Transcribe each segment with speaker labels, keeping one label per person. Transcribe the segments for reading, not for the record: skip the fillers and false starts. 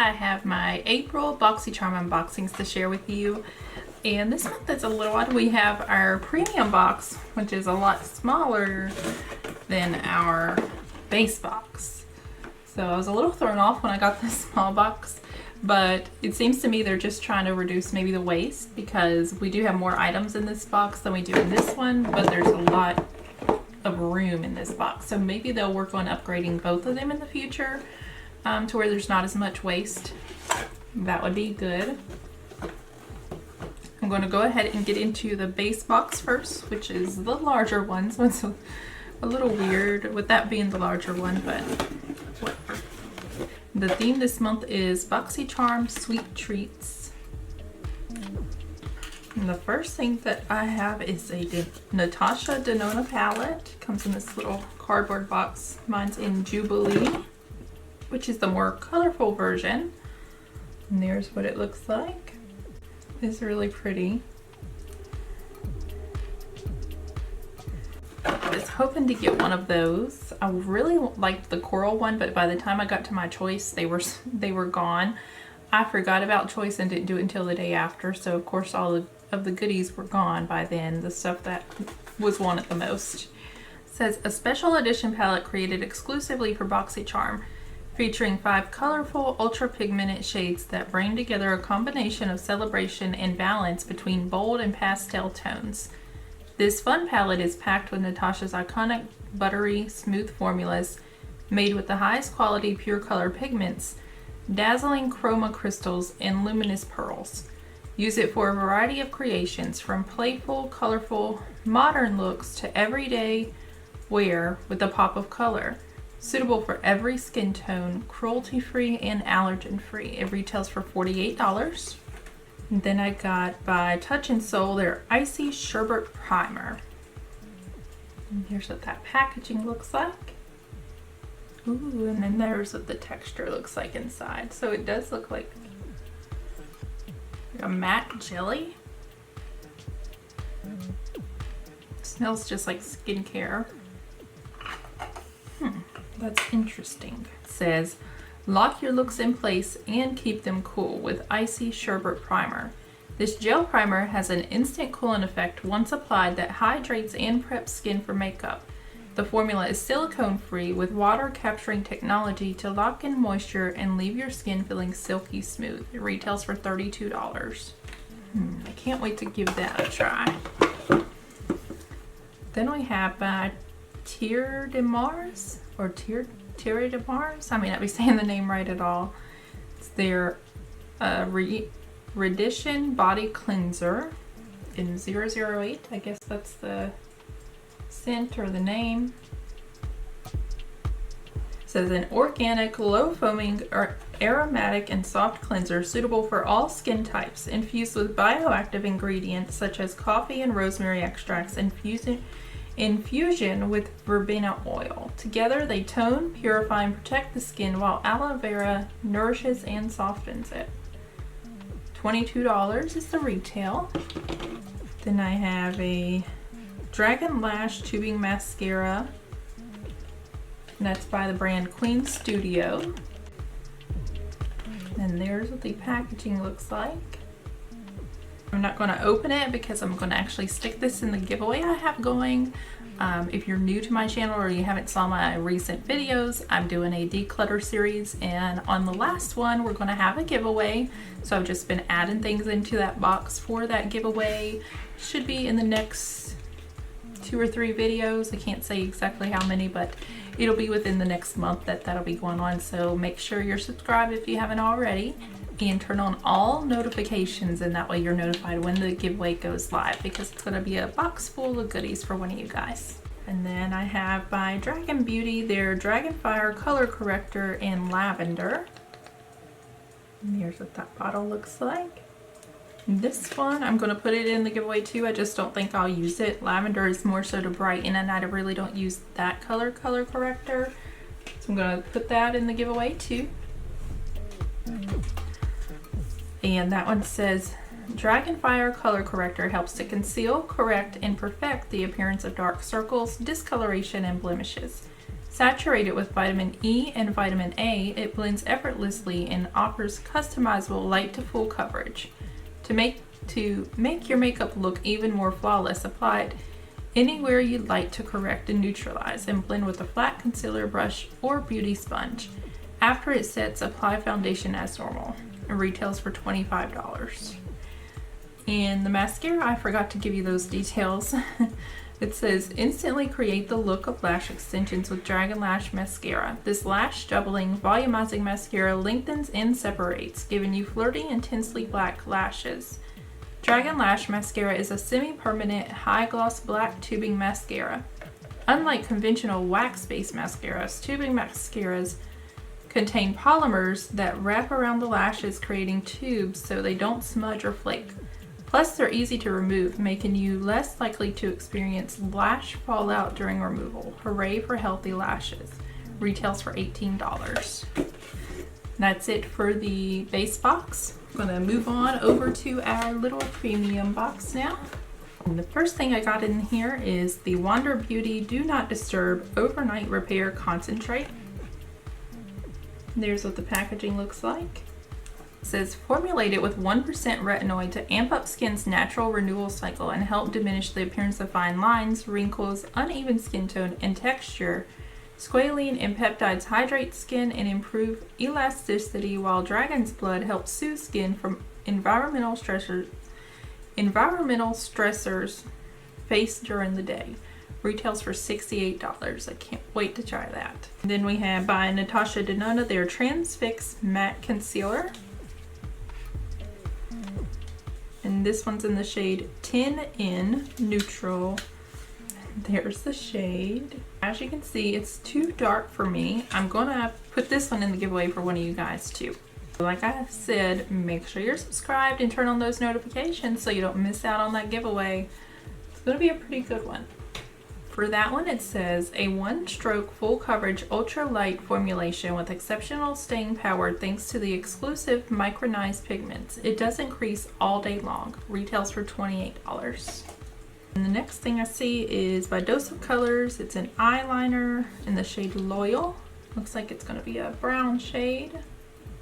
Speaker 1: I have my April Boxycharm unboxings to share with you. And this month it's a little odd. We have our premium box, which is a lot smaller than our base box. So I was a little thrown off when I got this small box, but it seems to me they're just trying to reduce maybe the waste, because we do have more items in this box than we do in this one, but there's a lot of room in this box. So maybe they'll work on upgrading both of them in the future to where there's not as much waste. That would be good. I'm going to go ahead and get into the base box first, which is the larger one. So it's a little weird with that being the larger one, but whatever. The theme this month is Boxycharm Sweet Treats. And the first thing that I have is a Natasha Denona palette. Comes in this little cardboard box. Mine's in Jubilee, which is the more colorful version. And there's what it looks like. It's really pretty. I was hoping to get one of those. I really liked the coral one, but by the time I got to my choice, they were gone. I forgot about choice and didn't do it until the day after, so of course all of the goodies were gone by then, the stuff that was wanted the most. It says a special edition palette created exclusively for Boxycharm, featuring 5 colorful, ultra-pigmented shades that bring together a combination of celebration and balance between bold and pastel tones. This fun palette is packed with Natasha's iconic, buttery, smooth formulas made with the highest quality pure color pigments, dazzling chroma crystals, and luminous pearls. Use it for a variety of creations, from playful, colorful, modern looks to everyday wear with a pop of color. Suitable for every skin tone, cruelty-free and allergen-free. It retails for $48. And then I got by Touch and Soul their Icy Sherbet Primer. And here's what that packaging looks like. Ooh, and then there's what the texture looks like inside. So it does look like a matte jelly. It smells just like skincare. That's interesting. It says, lock your looks in place and keep them cool with Icy Sherbet Primer. This gel primer has an instant cooling effect once applied that hydrates and preps skin for makeup. The formula is silicone free with water capturing technology to lock in moisture and leave your skin feeling silky smooth. It retails for $32. I can't wait to give that a try. Then we have by Thierry de Mars, or Thierry de Mars? I may not be saying the name right at all. It's their Radition Body Cleanser in 008. I guess that's the scent or the name. It says an organic, low foaming, aromatic and soft cleanser suitable for all skin types, infused with bioactive ingredients such as coffee and rosemary extracts, infusion with verbena oil. Together they tone, purify, and protect the skin, while aloe vera nourishes and softens it. $22 is the retail. Then I have a Dragon Lash Tubing Mascara, and that's by the brand Queen Studio. And there's what the packaging looks like. I'm not going to open it because I'm going to actually stick this in the giveaway I have going. If you're new to my channel or you haven't saw my recent videos, I'm doing a declutter series, and on the last one we're going to have a giveaway. So I've just been adding things into that box for that giveaway. Should be in the next 2 or 3 videos. I can't say exactly how many, but it'll be within the next month that'll be going on. So make sure you're subscribed if you haven't already, and turn on all notifications, and that way you're notified when the giveaway goes live, because it's going to be a box full of goodies for one of you guys. And then I have by Dragon Beauty their Dragonfire Color Corrector in Lavender. And here's what that bottle looks like. And this one, I'm going to put it in the giveaway too. I just don't think I'll use it. Lavender is more so to brighten, and I really don't use that color corrector. So I'm going to put that in the giveaway too. And that one says, Dragonfire Color Corrector helps to conceal, correct, and perfect the appearance of dark circles, discoloration, and blemishes. Saturated with vitamin E and vitamin A, it blends effortlessly and offers customizable light to full coverage. To make your makeup look even more flawless, apply it anywhere you'd like to correct and neutralize, and blend with a flat concealer brush or beauty sponge. After it sets, apply foundation as normal. It retails for $25. And the mascara, I forgot to give you those details. It says, instantly create the look of lash extensions with Dragon Lash Mascara. This lash doubling, volumizing mascara lengthens and separates, giving you flirty, intensely black lashes. Dragon Lash Mascara is a semi-permanent, high-gloss black tubing mascara. Unlike conventional wax-based mascaras, tubing mascaras contain polymers that wrap around the lashes, creating tubes so they don't smudge or flake. Plus, they're easy to remove, making you less likely to experience lash fallout during removal. Hooray for healthy lashes. Retails for $18. That's it for the base box. I'm gonna move on over to our little premium box now. And the first thing I got in here is the Wander Beauty Do Not Disturb Overnight Repair Concentrate. There's what the packaging looks like. It says, formulated with 1% retinoid to amp up skin's natural renewal cycle and help diminish the appearance of fine lines, wrinkles, uneven skin tone, and texture. Squalene and peptides hydrate skin and improve elasticity, while Dragon's Blood helps soothe skin from environmental stressors faced during the day. Retails for $68. I can't wait to try that. And then we have by Natasha Denona their Transfix Matte Concealer. And this one's in the shade 10N Neutral. There's the shade. As you can see, it's too dark for me. I'm gonna put this one in the giveaway for one of you guys too. Like I said, make sure you're subscribed and turn on those notifications so you don't miss out on that giveaway. It's gonna be a pretty good one. For that one, it says a one-stroke full coverage ultra light formulation with exceptional staying power thanks to the exclusive micronized pigments. It doesn't crease all day long. Retails for $28. And the next thing I see is by Dose of Colors. It's an eyeliner in the shade Loyal. Looks like it's going to be a brown shade.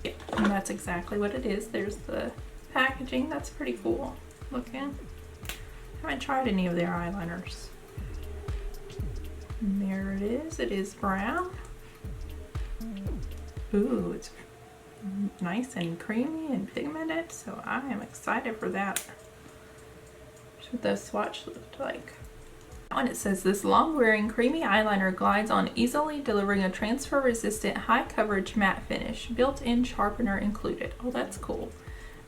Speaker 1: Yeah, and that's exactly what it is. There's the packaging. That's pretty cool looking. I haven't tried any of their eyeliners. And there it is. It is brown. Ooh, it's nice and creamy and pigmented, so I am excited for that. That's what the swatch looked like. And it says this long-wearing creamy eyeliner glides on easily, delivering a transfer-resistant, high-coverage matte finish. Built-in sharpener included. Oh, that's cool.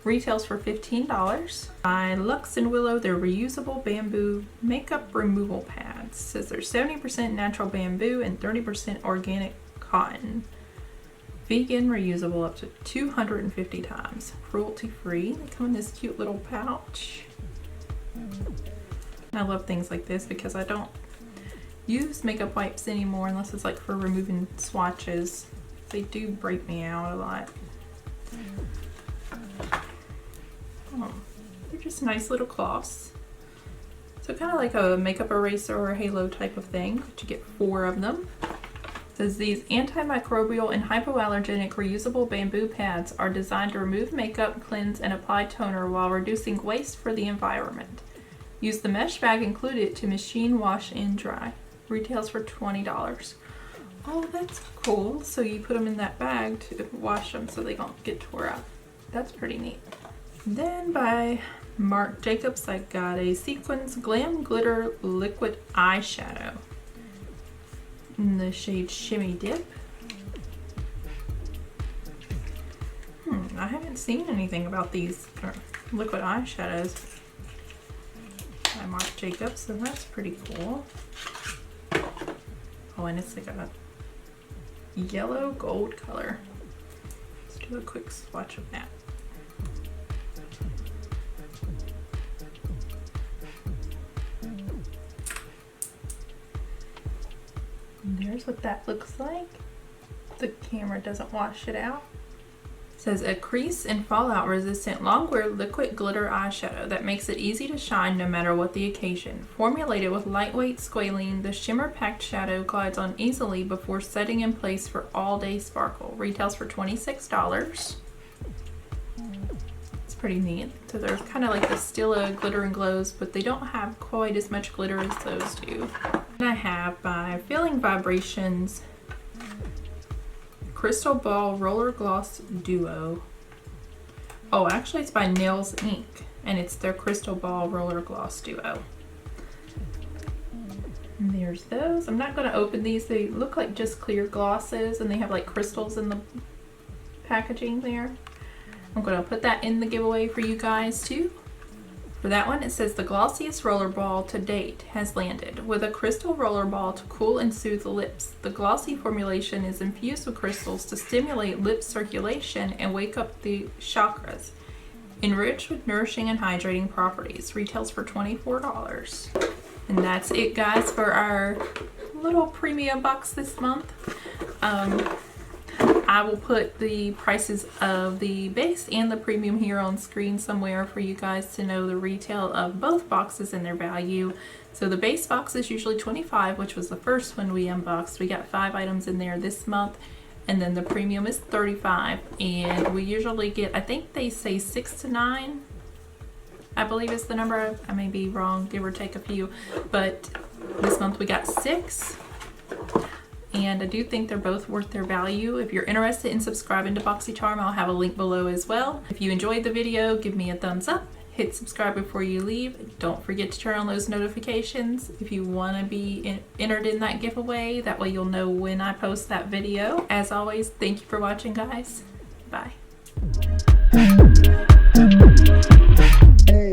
Speaker 1: Retails for $15. By Luxe and Willow, they're reusable bamboo makeup removal pads. It says they're 70% natural bamboo and 30% organic cotton. Vegan, reusable up to 250 times. Cruelty-free. They come in this cute little pouch. I love things like this because I don't use makeup wipes anymore unless it's like for removing swatches. They do break me out a lot. Oh, they're just nice little cloths. So kind of like a makeup eraser or a halo type of thing, but you get 4 of them. It says these antimicrobial and hypoallergenic reusable bamboo pads are designed to remove makeup, cleanse, and apply toner while reducing waste for the environment. Use the mesh bag included to machine wash and dry. Retails for $20. Oh, that's cool. So you put them in that bag to wash them so they don't get tore up. That's pretty neat. Then by Marc Jacobs, I got a Sequins Glam Glitter Liquid Eyeshadow in the shade Shimmy Dip. I haven't seen anything about these liquid eyeshadows by Marc Jacobs, so that's pretty cool. Oh, and it's like a yellow gold color. Let's do a quick swatch of that. And there's what that looks like. The camera doesn't wash it out. It says a crease and fallout resistant long wear liquid glitter eyeshadow that makes it easy to shine no matter what the occasion. Formulated with lightweight squalene, the shimmer packed shadow glides on easily before setting in place for all day sparkle. Retails for $26. It's pretty neat. So there's kind of like the Stila glitter and glows, but they don't have quite as much glitter as those do. And I have by Feeling Vibrations Crystal Ball Roller Gloss Duo. Oh, actually it's by Nails Inc. and it's their Crystal Ball Roller Gloss Duo. And there's those. I'm not going to open these. They look like just clear glosses and they have like crystals in the packaging there. I'm going to put that in the giveaway for you guys too. For that one, it says the glossiest roller ball to date has landed. With a crystal roller ball to cool and soothe the lips, the glossy formulation is infused with crystals to stimulate lip circulation and wake up the chakras. Enriched with nourishing and hydrating properties. Retails for $24. And that's it, guys, for our little premium box this month. I will put the prices of the base and the premium here on screen somewhere for you guys to know the retail of both boxes and their value. So the base box is usually $25, which was the first one we unboxed. We got 5 items in there this month. And then the premium is $35. And we usually get, I think they say 6 to 9, I believe is the number. I may be wrong, give or take a few. But this month we got 6. And I do think they're both worth their value. If you're interested in subscribing to Boxycharm, I'll have a link below as well. If you enjoyed the video, give me a thumbs up. Hit subscribe before you leave. Don't forget to turn on those notifications if you want to be entered in that giveaway. That way you'll know when I post that video. As always, thank you for watching, guys. Bye.
Speaker 2: Hey.